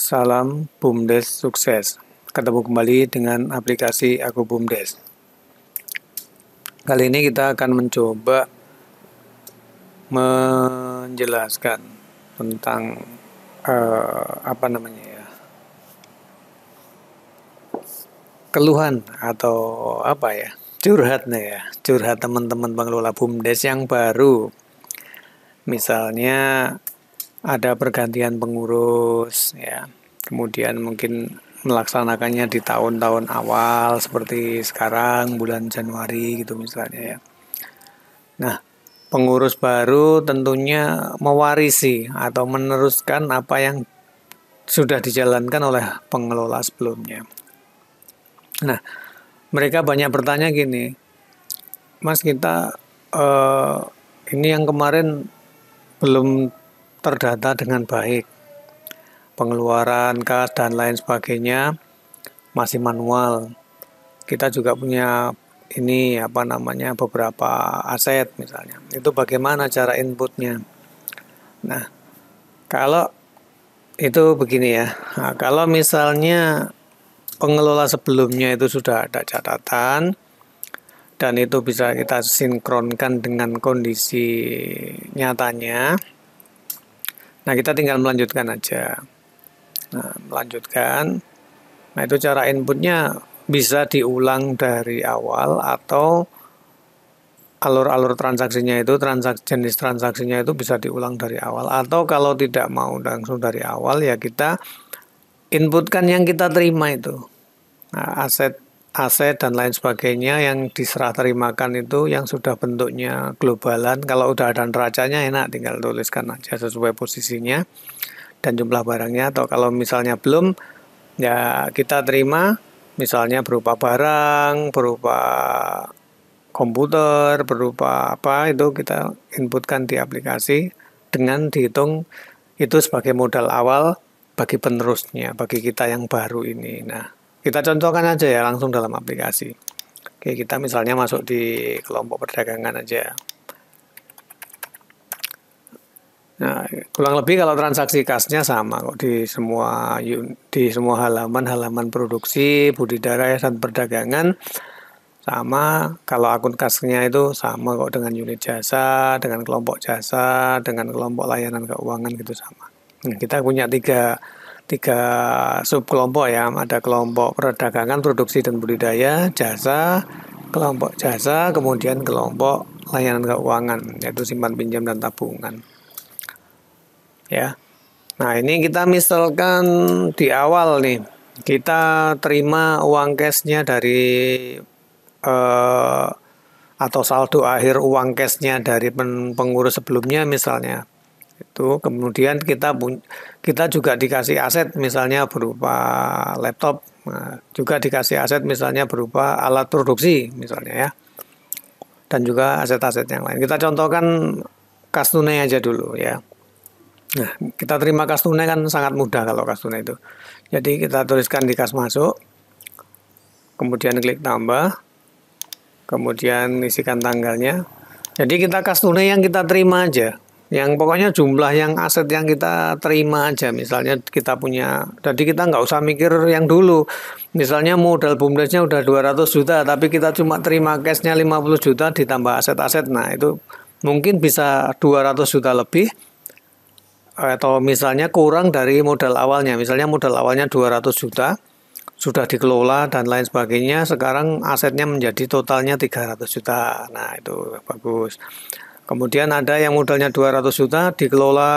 Salam BUMDes sukses. Ketemu kembali dengan aplikasi Aku BUMDes. Kali ini kita akan mencoba menjelaskan tentang keluhan atau curhat teman-teman pengelola BUMDes yang baru. Misalnya ada pergantian pengurus, ya. Kemudian mungkin melaksanakannya di tahun-tahun awal seperti sekarang bulan Januari gitu misalnya, ya. Nah, pengurus baru tentunya mewarisi atau meneruskan apa yang sudah dijalankan oleh pengelola sebelumnya. Nah, mereka banyak bertanya gini, Mas, kita ini yang kemarin belum terdata dengan baik. Pengeluaran kas dan lain sebagainya masih manual. Kita juga punya beberapa aset misalnya. Itu bagaimana cara inputnya? Nah, kalau itu begini ya. Nah, kalau misalnya pengelola sebelumnya itu sudah ada catatan dan itu bisa kita sinkronkan dengan kondisi nyatanya. Nah, kita tinggal melanjutkan aja. Nah, itu cara inputnya bisa diulang dari awal atau alur-alur transaksinya itu, jenis transaksinya itu bisa diulang dari awal. Atau kalau tidak mau langsung dari awal, ya kita inputkan yang kita terima itu. Nah, aset dan lain sebagainya yang diserah terimakan itu yang sudah bentuknya globalan. Kalau udah ada neracanya enak, tinggal tuliskan aja sesuai posisinya dan jumlah barangnya. Atau kalau misalnya belum, ya kita terima misalnya berupa barang, berupa komputer, berupa apa, itu kita inputkan di aplikasi dengan dihitung itu sebagai modal awal bagi penerusnya, bagi kita yang baru ini. Nah, kita contohkan aja ya langsung dalam aplikasi. Oke, kita misalnya masuk di kelompok perdagangan aja. Nah, kurang lebih kalau transaksi kasnya sama kok di semua halaman produksi, budidaya dan perdagangan sama. Kalau akun kasnya itu sama kok dengan unit jasa, dengan kelompok jasa, dengan kelompok layanan keuangan gitu sama. Nah, kita punya tiga sub kelompok ya. Ada kelompok perdagangan, produksi dan budidaya, jasa, kelompok jasa, kemudian kelompok layanan keuangan, yaitu simpan pinjam dan tabungan. Ya. Nah, ini kita misalkan di awal nih, kita terima uang cashnya dari atau saldo akhir uang cashnya dari pengurus sebelumnya misalnya. Itu kemudian kita juga dikasih aset misalnya berupa laptop, juga dikasih aset misalnya berupa alat produksi misalnya ya. Dan juga aset-aset yang lain. Kita contohkan kas tunai aja dulu ya. Nah, kita terima kas tunai kan sangat mudah kalau kas tunai itu. Jadi kita tuliskan di kas masuk, kemudian klik tambah, kemudian isikan tanggalnya. Jadi kita kas tunai yang kita terima aja. Yang pokoknya jumlah yang aset yang kita terima aja. Misalnya kita punya, jadi kita nggak usah mikir yang dulu. Misalnya modal BUMDesnya udah 200 juta, tapi kita cuma terima cashnya 50 juta ditambah aset-aset. Nah, itu mungkin bisa 200 juta lebih. Atau misalnya kurang dari modal awalnya. Misalnya modal awalnya 200 juta, sudah dikelola dan lain sebagainya. Sekarang asetnya menjadi totalnya 300 juta. Nah, itu bagus. Kemudian ada yang modalnya 200 juta dikelola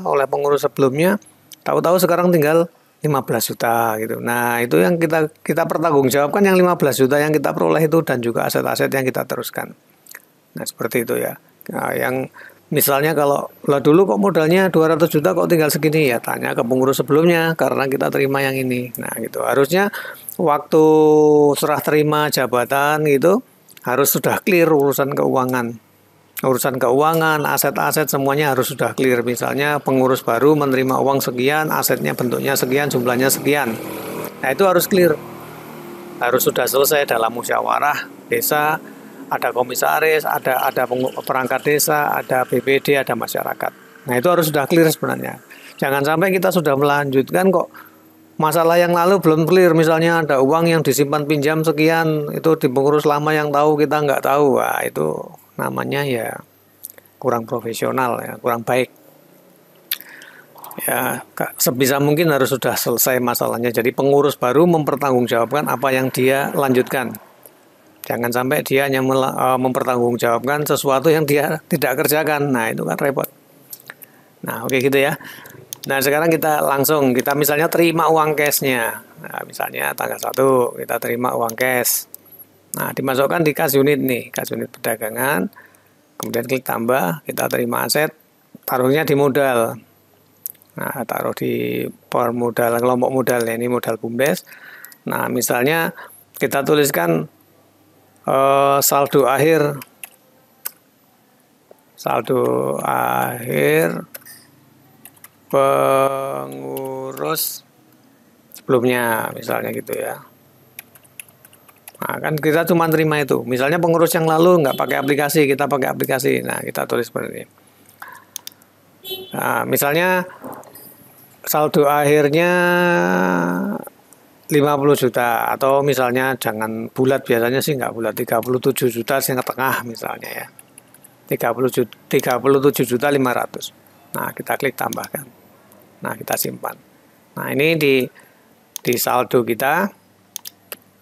oleh pengurus sebelumnya, tahu-tahu sekarang tinggal 15 juta gitu. Nah, itu yang kita pertanggungjawabkan yang 15 juta yang kita peroleh itu dan juga aset-aset yang kita teruskan. Nah, seperti itu ya. Nah, yang misalnya kalau dulu kok modalnya 200 juta kok tinggal segini, ya tanya ke pengurus sebelumnya karena kita terima yang ini. Nah, gitu. Harusnya waktu serah terima jabatan gitu harus sudah clear urusan keuangan. Urusan keuangan, aset-aset semuanya harus sudah clear. Misalnya pengurus baru menerima uang sekian, asetnya bentuknya sekian, jumlahnya sekian. Nah, itu harus clear. Harus sudah selesai dalam musyawarah desa, ada komisaris, ada perangkat desa, ada BPD, ada masyarakat. Nah, itu harus sudah clear sebenarnya. Jangan sampai kita sudah melanjutkan kok masalah yang lalu belum clear, misalnya ada uang yang disimpan pinjam sekian, itu di pengurus lama yang tahu, kita nggak tahu. Wah, itu namanya ya kurang profesional ya, kurang baik. Ya, sebisa mungkin harus sudah selesai masalahnya. Jadi pengurus baru mempertanggungjawabkan apa yang dia lanjutkan. Jangan sampai dia hanya mempertanggungjawabkan sesuatu yang dia tidak kerjakan. Nah, itu kan repot. Nah, oke gitu ya. Nah, sekarang kita misalnya terima uang cashnya. Nah, misalnya tanggal 1 kita terima uang cash. Nah, dimasukkan di kas unit nih, kas unit perdagangan. Kemudian klik tambah, kita terima aset, taruhnya di modal. Nah, taruh di permodal, kelompok modal ya, ini modal BUMDes. Nah, misalnya kita tuliskan saldo akhir pengurus sebelumnya, misalnya gitu ya. Nah, kan kita cuma terima itu. Misalnya pengurus yang lalu nggak pakai aplikasi, kita pakai aplikasi. Nah, kita tulis seperti ini. Nah, misalnya saldo akhirnya 50 juta, atau misalnya jangan bulat, biasanya sih nggak bulat, 37 juta setengah misalnya ya. 37 juta 500. Nah, kita klik tambahkan. Nah, kita simpan. Nah, ini di saldo kita,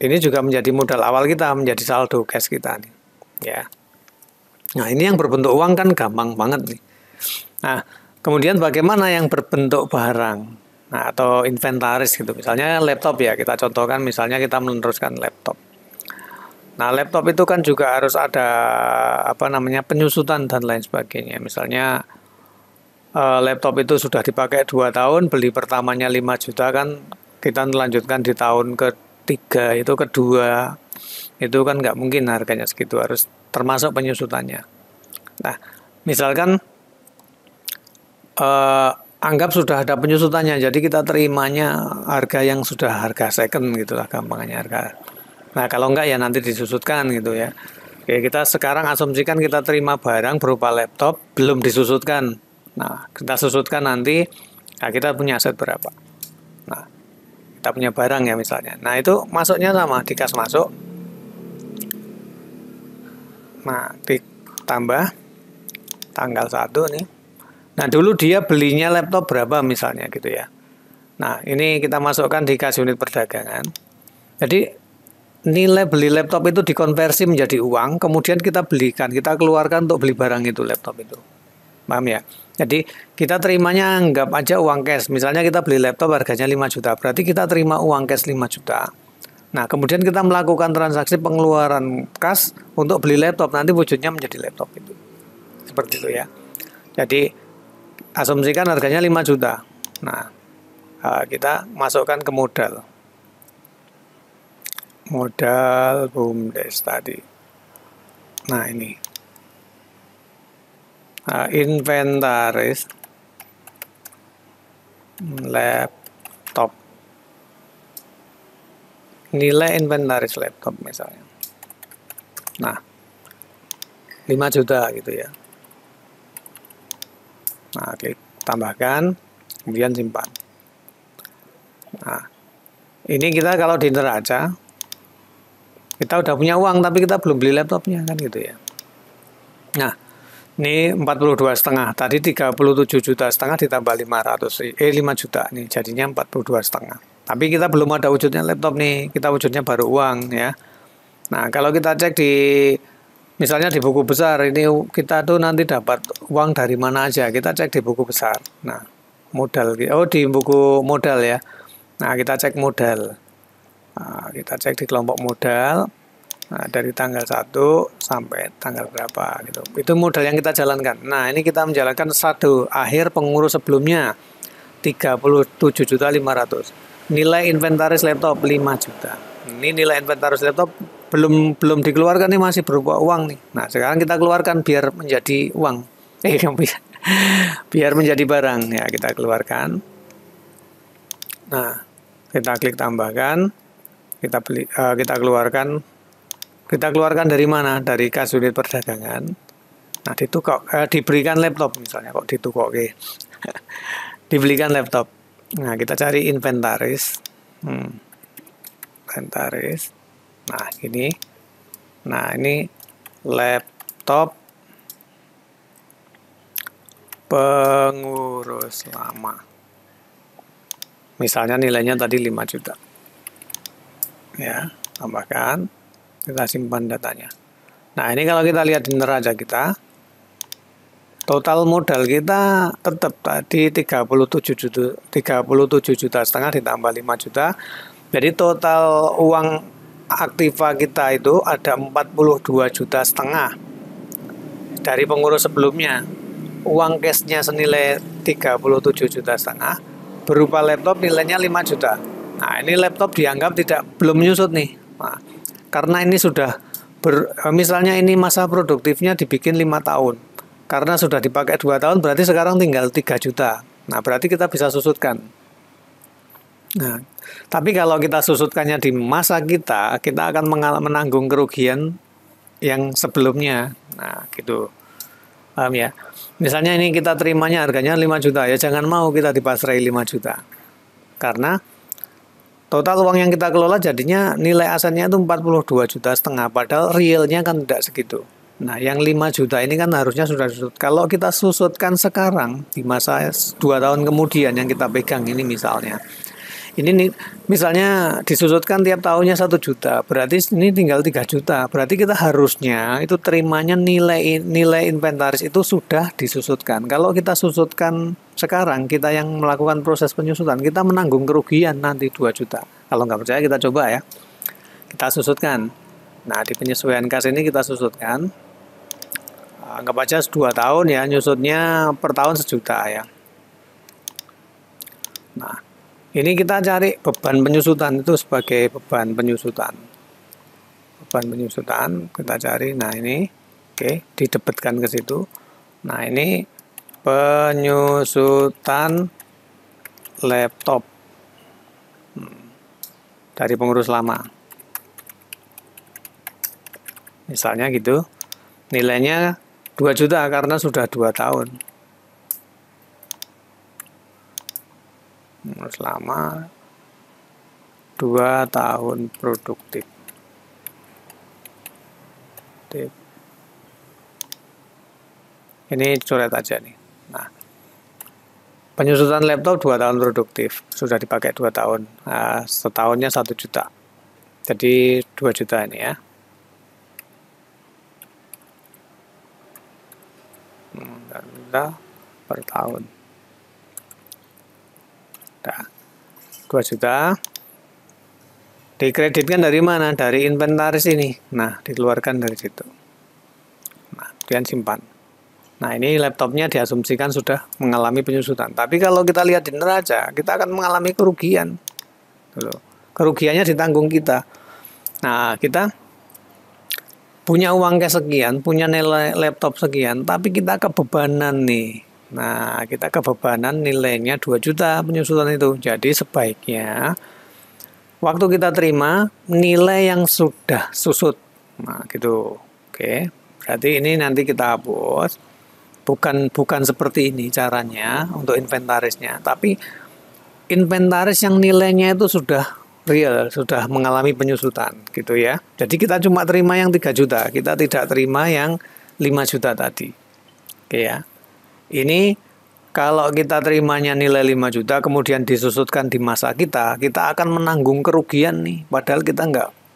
ini juga menjadi modal awal kita, menjadi saldo cash kita nih. Ya. Nah, ini yang berbentuk uang kan gampang banget nih. Nah, kemudian bagaimana yang berbentuk barang? Nah, atau inventaris gitu. Misalnya laptop ya, kita contohkan misalnya kita meneruskan laptop. Nah, laptop itu kan juga harus ada penyusutan dan lain sebagainya. Misalnya laptop itu sudah dipakai 2 tahun, beli pertamanya 5 juta kan, kita melanjutkan di tahun ketiga, itu kedua, itu kan nggak mungkin harganya segitu, harus termasuk penyusutannya. Nah, misalkan anggap sudah ada penyusutannya, jadi kita terimanya harga yang sudah harga second gitulah gampangnya harga. Nah, kalau enggak ya nanti disusutkan gitu ya. Oke, kita sekarang asumsikan kita terima barang berupa laptop belum disusutkan. Nah, kita susutkan nanti, nah kita punya aset berapa. Nah, kita punya barang ya misalnya. Nah, itu masuknya sama, di kas masuk. Nah, ditambah tanggal 1 nih. Nah, dulu dia belinya laptop berapa misalnya gitu ya. Nah, ini kita masukkan di kas unit perdagangan. Jadi, nilai beli laptop itu dikonversi menjadi uang, kemudian kita belikan, kita keluarkan untuk beli barang itu, laptop itu. Paham ya? Jadi kita terimanya anggap aja uang cash. Misalnya kita beli laptop harganya 5 juta, berarti kita terima uang cash 5 juta. Nah, kemudian kita melakukan transaksi pengeluaran kas untuk beli laptop, nanti wujudnya menjadi laptop itu. Seperti itu ya. Jadi asumsikan harganya 5 juta. Nah, kita masukkan ke modal. Modal BUMDes tadi. Nah, ini. Inventaris laptop. Nilai inventaris laptop misalnya. Nah, 5 juta gitu ya. Nah, klik tambahkan, kemudian simpan. Nah, ini kita kalau di neraca, kita udah punya uang tapi kita belum beli laptopnya kan gitu ya. Nah, ini 42,5. Tadi 37,5 juta ditambah 5 juta nih, jadinya 42,5. Tapi kita belum ada wujudnya laptop nih, kita wujudnya baru uang ya. Nah, kalau kita cek misalnya di buku besar, ini kita tuh nanti dapat uang dari mana aja, kita cek di buku besar. Nah, modal, di buku modal ya. Nah, kita cek modal. Nah, kita cek di kelompok modal. Nah, dari tanggal 1 sampai tanggal berapa gitu. Itu modal yang kita jalankan. Nah, ini kita menjalankan saldo akhir pengurus sebelumnya 37.500. Nilai inventaris laptop 5 juta. Ini nilai inventaris laptop belum dikeluarkan nih, masih berupa uang nih. Nah, sekarang kita keluarkan biar menjadi uang. Biar menjadi barang ya, kita keluarkan. Nah, kita klik tambahkan. Kita keluarkan. Kita keluarkan dari mana? Dari kas unit perdagangan. Nah, diberikan laptop misalnya, kok ditukok. dibelikan laptop. Nah, kita cari inventaris. Inventaris. Nah, ini. Nah, ini laptop pengurus lama. Misalnya nilainya tadi 5 juta. Ya, tambahkan. Kita simpan datanya. Nah, ini kalau kita lihat di neraca kita, total modal kita tetap tadi 37 juta setengah ditambah 5 juta. Jadi total uang aktiva kita itu ada 42 juta setengah dari pengurus sebelumnya. Uang cashnya senilai 37 juta setengah, berupa laptop nilainya 5 juta. Nah, ini laptop dianggap belum menyusut nih. Nah, karena ini sudah misalnya ini masa produktifnya dibikin 5 tahun. Karena sudah dipakai 2 tahun, berarti sekarang tinggal 3 juta. Nah, berarti kita bisa susutkan. Nah, tapi kalau kita susutkannya di masa kita akan menanggung kerugian yang sebelumnya. Nah, gitu. Paham ya? Misalnya ini kita terimanya harganya 5 juta, ya jangan mau kita dipasrai 5 juta. Karena total uang yang kita kelola jadinya nilai asetnya itu 42 juta setengah, padahal realnya kan tidak segitu. Nah, yang 5 juta ini kan harusnya sudah susut. Kalau kita susutkan sekarang, di masa 2 tahun kemudian yang kita pegang ini misalnya. Ini nih, misalnya disusutkan tiap tahunnya 1 juta, berarti ini tinggal 3 juta. Berarti kita harusnya itu terimanya nilai inventaris itu sudah disusutkan. Kalau kita susutkan sekarang, kita yang melakukan proses penyusutan, kita menanggung kerugian nanti 2 juta. Kalau nggak percaya kita coba ya. Kita susutkan. Nah, di penyesuaian kas ini kita susutkan. Anggap aja 2 tahun ya, nyusutnya per tahun 1 juta ya. Nah, ini kita cari beban penyusutan itu sebagai beban penyusutan. Beban penyusutan kita cari. Nah, ini oke, didebetkan ke situ. Nah, ini penyusutan laptop dari pengurus lama. Misalnya gitu. Nilainya 2 juta karena sudah 2 tahun. Pengurus lama 2 tahun produktif. Ini coret aja nih. Nah, penyusutan laptop 2 tahun produktif, sudah dipakai 2 tahun. Nah, setahunnya 1 juta. Jadi 2 juta ini ya. Per tahun. Nah, 2 juta. Dikreditkan dari mana? Dari inventaris ini. Nah, dikeluarkan dari situ. Nah, kemudian simpan. Nah, ini laptopnya diasumsikan sudah mengalami penyusutan. Tapi kalau kita lihat di neraca, kita akan mengalami kerugian. Kerugiannya ditanggung kita. Nah, kita punya uang cash sekian, punya nilai laptop sekian, tapi kita kebebanan nih. Nah, kita kebebanan nilainya 2 juta penyusutan itu. Jadi sebaiknya waktu kita terima nilai yang sudah susut. Nah, gitu. Oke. Berarti ini nanti kita hapus. Bukan seperti ini caranya untuk inventarisnya, tapi inventaris yang nilainya itu sudah real, sudah mengalami penyusutan gitu ya. Jadi kita cuma terima yang 3 juta, kita tidak terima yang 5 juta tadi. Oke ya. Ini kalau kita terimanya nilai 5 juta kemudian disusutkan di masa kita akan menanggung kerugian nih. Padahal kita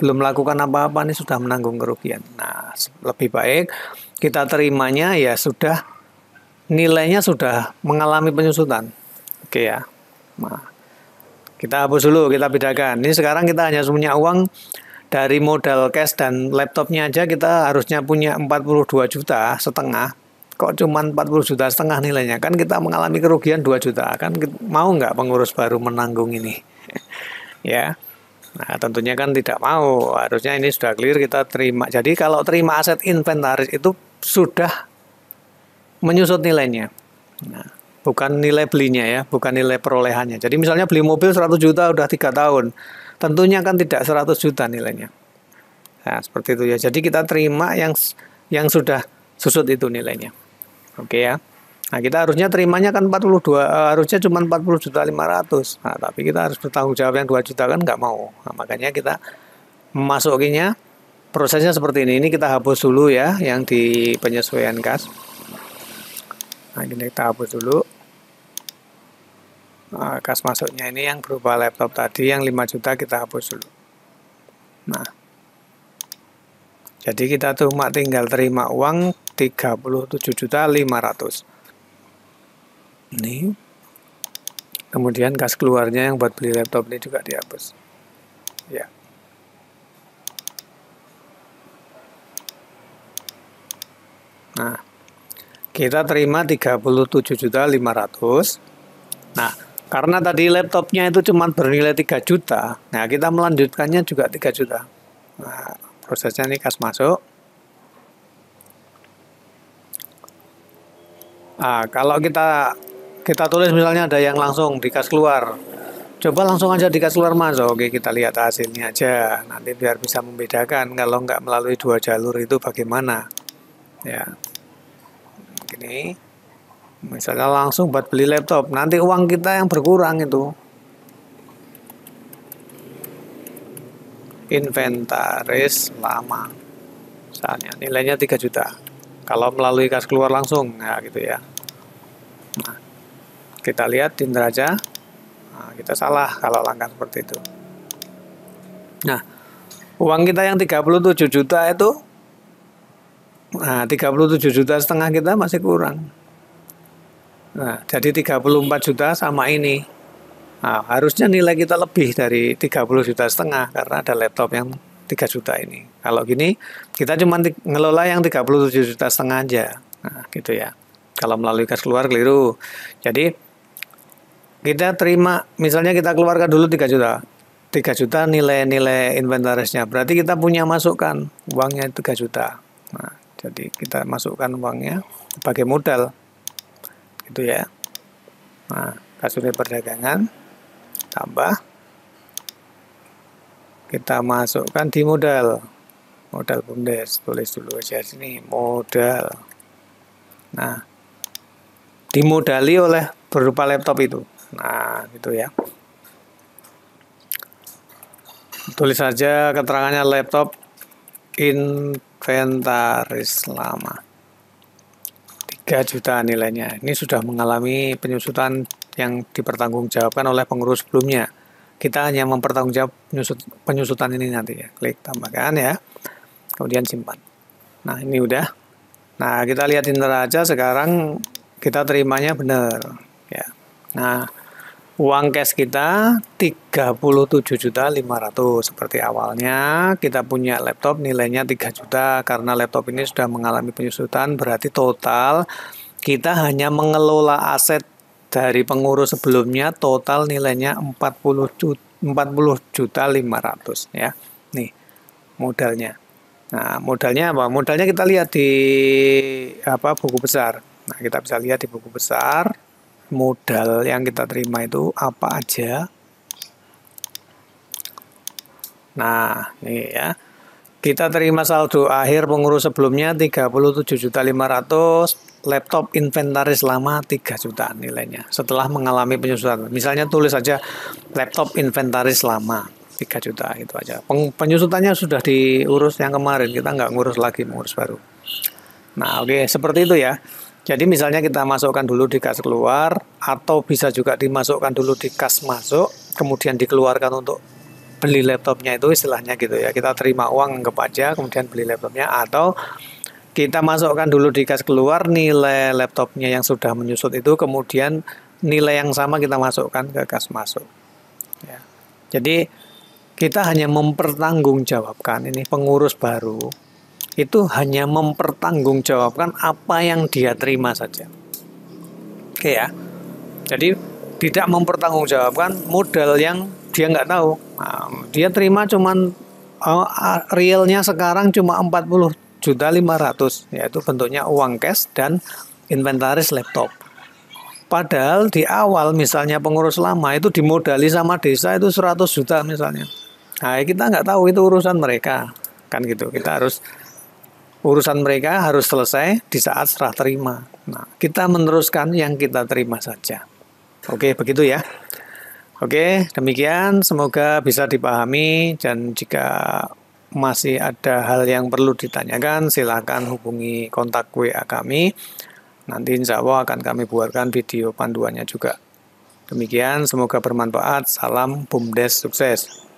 belum melakukan apa-apa nih sudah menanggung kerugian. Nah, lebih baik kita terimanya ya sudah nilainya sudah mengalami penyusutan. Oke ya. Nah, kita hapus dulu, kita bedakan. Ini sekarang kita hanya punya uang dari modal cash dan laptopnya aja kita harusnya punya 42 juta setengah. Kok cuma 40 juta setengah nilainya? Kan kita mengalami kerugian 2 juta. Kan mau nggak pengurus baru menanggung ini? Ya. Nah, tentunya kan tidak mau. Harusnya ini sudah clear kita terima. Jadi kalau terima aset inventaris itu sudah menyusut nilainya. Nah, bukan nilai belinya ya, bukan nilai perolehannya. Jadi misalnya beli mobil 100 juta udah 3 tahun. Tentunya kan tidak 100 juta nilainya. Nah, seperti itu ya. Jadi kita terima yang sudah susut itu nilainya. Oke ya. Nah, kita harusnya terimanya kan 42, harusnya cuma 40.500.000. Nah, tapi kita harus bertanggung jawab yang 2 juta kan nggak mau. Nah, makanya kita memasukinya prosesnya seperti ini. Ini kita hapus dulu ya yang di penyesuaian kas. Nah, ini kita hapus dulu. Nah, kas masuknya ini yang berupa laptop tadi yang 5 juta kita hapus dulu. Nah, jadi kita cuma tinggal terima uang 37.500.000. Ini. Kemudian kas keluarnya yang buat beli laptop ini juga dihapus. Ya. Nah, kita terima 37.500.000. Nah, karena tadi laptopnya itu cuma bernilai 3 juta, nah kita melanjutkannya juga 3 juta. Nah, prosesnya ini kas masuk. Nah, kalau kita tulis misalnya ada yang langsung di kas keluar. Coba langsung aja di kas keluar masuk. Oke, kita lihat hasilnya aja. Nanti biar bisa membedakan kalau nggak melalui 2 jalur itu bagaimana. Ya. Gini. Misalnya langsung buat beli laptop. Nanti uang kita yang berkurang itu. Inventaris lama. Misalnya nilainya 3 juta. Kalau melalui kas keluar langsung, nah gitu ya. Nah, kita lihat di neraca. Nah, kita salah kalau langkah seperti itu. Nah, uang kita yang 37 juta itu, nah 37,5 juta kita masih kurang. Nah, jadi 34 juta sama ini. Nah, harusnya nilai kita lebih dari 30,5 juta karena ada laptop yang 3 juta ini. Kalau gini, kita cuma ngelola yang 37,5 juta aja. Nah, gitu ya. Kalau melalui kas keluar keliru. Jadi, kita terima, misalnya kita keluarkan dulu 3 juta. 3 juta nilai inventarisnya. Berarti kita punya masukan uangnya 3 juta. Nah, jadi kita masukkan uangnya sebagai modal. Gitu ya. Nah, kas unit perdagangan tambah kita masukkan di modal BUMDes, tulis dulu aja sini modal. Nah, dimodali oleh berupa laptop itu. Nah, gitu ya. Tulis saja keterangannya laptop inventaris lama. 3 juta nilainya. Ini sudah mengalami penyusutan yang dipertanggungjawabkan oleh pengurus sebelumnya. Kita hanya mempertanggungjawab penyusutan ini nanti ya. Klik tambahkan ya. Kemudian simpan. Nah, ini udah. Nah, kita lihat di neraca sekarang kita terimanya benar ya. Nah, uang cash kita 37.500.000 seperti awalnya. Kita punya laptop nilainya 3 juta karena laptop ini sudah mengalami penyusutan, berarti total kita hanya mengelola aset dari pengurus sebelumnya total nilainya 40.500.000 ya. Nih, modalnya. Nah, modalnya apa? Modalnya kita lihat di buku besar. Nah, kita bisa lihat di buku besar modal yang kita terima itu apa aja. Nah, ini ya. Kita terima saldo akhir pengurus sebelumnya 37.500.000, laptop inventaris lama 3 juta nilainya setelah mengalami penyusutan. Misalnya tulis saja laptop inventaris lama 3 juta itu aja. Penyusutannya sudah diurus yang kemarin, kita nggak ngurus lagi, mengurus baru. Nah, oke, seperti itu ya. Jadi misalnya kita masukkan dulu di kas keluar atau bisa juga dimasukkan dulu di kas masuk, kemudian dikeluarkan untuk beli laptopnya itu istilahnya gitu ya. Kita terima uang anggap aja, kemudian beli laptopnya, atau kita masukkan dulu di kas keluar nilai laptopnya yang sudah menyusut itu, kemudian nilai yang sama kita masukkan ke kas masuk. Ya. Jadi kita hanya mempertanggungjawabkan, ini pengurus baru itu hanya mempertanggungjawabkan apa yang dia terima saja. Oke ya. Jadi tidak mempertanggungjawabkan modal yang dia nggak tahu. Nah, dia terima cuman realnya sekarang cuma 40.500.000, yaitu bentuknya uang cash dan inventaris laptop. Padahal di awal misalnya pengurus lama itu dimodali sama desa itu 100 juta misalnya. Nah, kita nggak tahu itu urusan mereka. Kan gitu. Kita harus urusan mereka harus selesai di saat serah terima. Nah, kita meneruskan yang kita terima saja. Oke, begitu ya. Oke, demikian. Semoga bisa dipahami, dan jika masih ada hal yang perlu ditanyakan, silakan hubungi kontak WA kami. Nanti insya Allah akan kami buatkan video panduannya juga. Demikian, semoga bermanfaat. Salam BUMDes sukses.